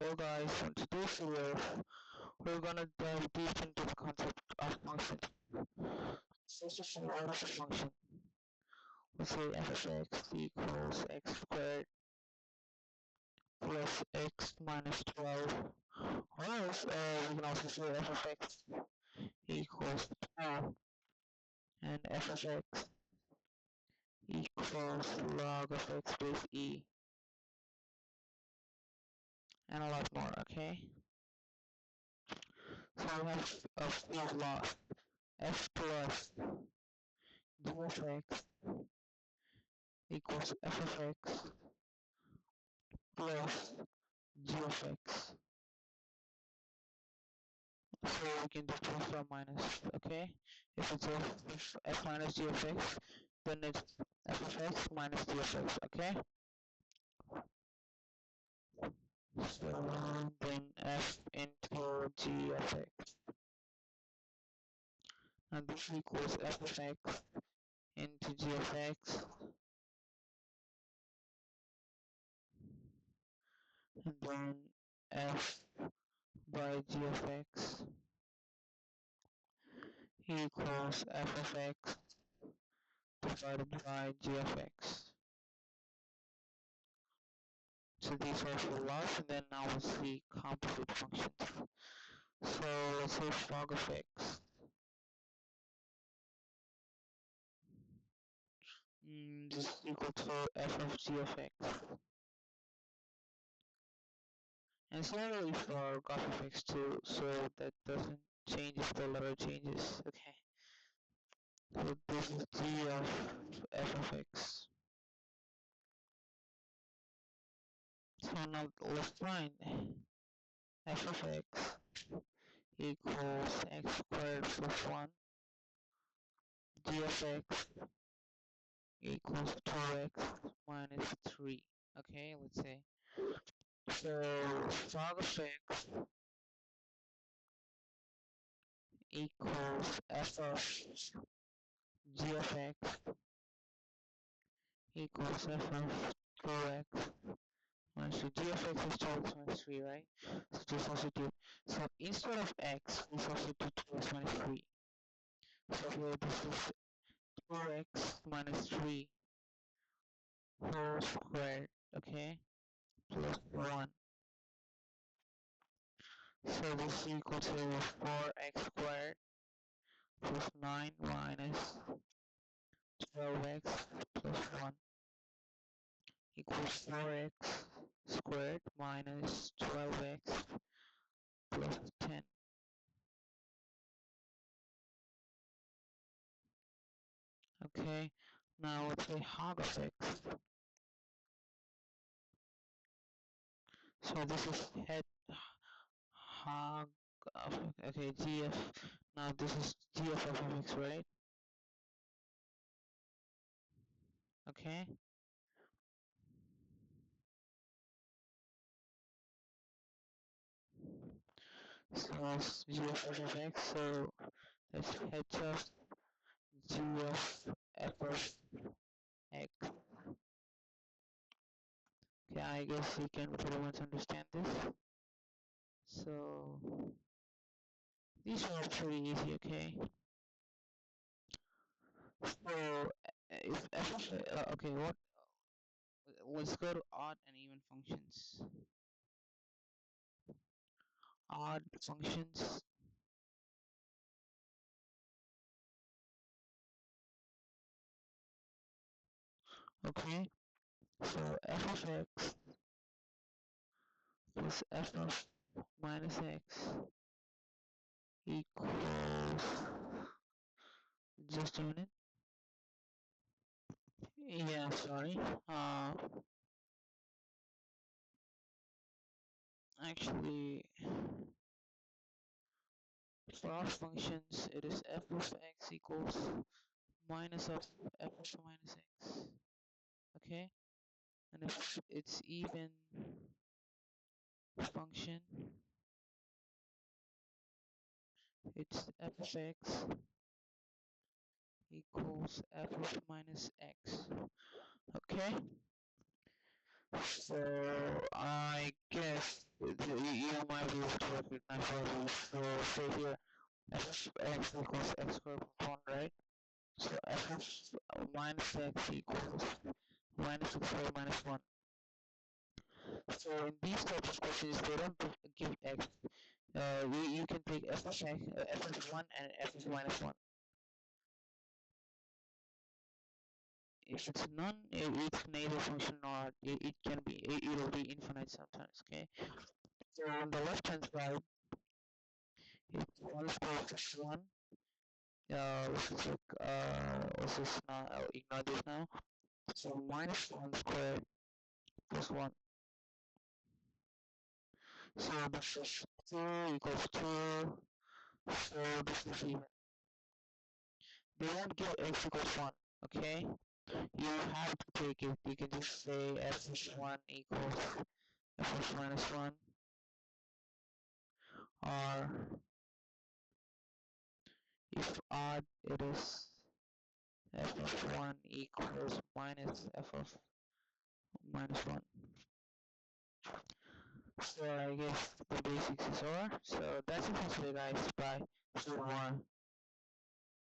Hello guys, in today's video, we're gonna dive deep into the concept of functions. First of all, what is a function? Let's say f of x equals x squared plus x minus 12. Or else, we can also say f of x equals 2 and f of x equals log of x base e and a lot more, okay? So we have a few laws. F plus g of x equals f of x plus g of x. So we can do plus or minus, okay? If it's f minus g of x, then it's f of x minus g of x, okay? So then f into g of x. And this equals f of x into g of x. And then f by g of x equals f of x divided by g of x. So these are for laws, and then now we'll see composite functions. So let's say log of x. This is equal to f of g of x. And similarly for graph of x too, so that doesn't change if the letter changes. Okay. So this is g of f of x. So now let's find f of x equals x squared plus 1. G of x equals 2x minus 3. Okay, let's say. So log of x equals f of g of x equals f of 2x minus 3. G of x is 2x minus 3, right? So just substitute. So instead of x, we substitute 2x minus 3. So here this is 2x minus 3 whole squared, okay, plus 1. So this is equal to 4x squared plus 9 minus 12x plus 1 equals 4x squared minus 12x plus 10. Okay, now let's say log of x. So this is head log of, okay, g of, now this is g of f of x, right? Okay, so it's g of f of x, so that's head of g of f of x. Okay, I guess you can pretty much understand this. So these are pretty easy, okay? So if f of okay, what? Let's go to odd and even functions. Odd functions. Okay, so f of x plus f of minus x equals, just a minute. Yeah, sorry. Actually, for our functions, it is f of x equals minus of f of minus x. Okay, and if it's even function, it's f of x equals f of minus x. Okay, so I guess recognize values. So say here f of x equals x squared plus 1, right? So f of minus x equals minus x squared minus 1. So in these types of questions, they don't give x. You can take f of x, f of 1 and f of minus 1. If it's none, it's neither function nor it can be, it'll be infinite sometimes, okay? So on the left hand side, it's 1 squared plus 1. This is like, this is not, I'll ignore this now. So minus 1 squared plus 1. So this is 2 equals 2. So this is even. They won't give x equals 1, okay? You have to take it. You can just say f of 1 equals f of minus 1, or if odd, it is f of 1 equals minus f of minus 1. So I guess the basics is over. So that's it for today, guys. Bye. See you tomorrow.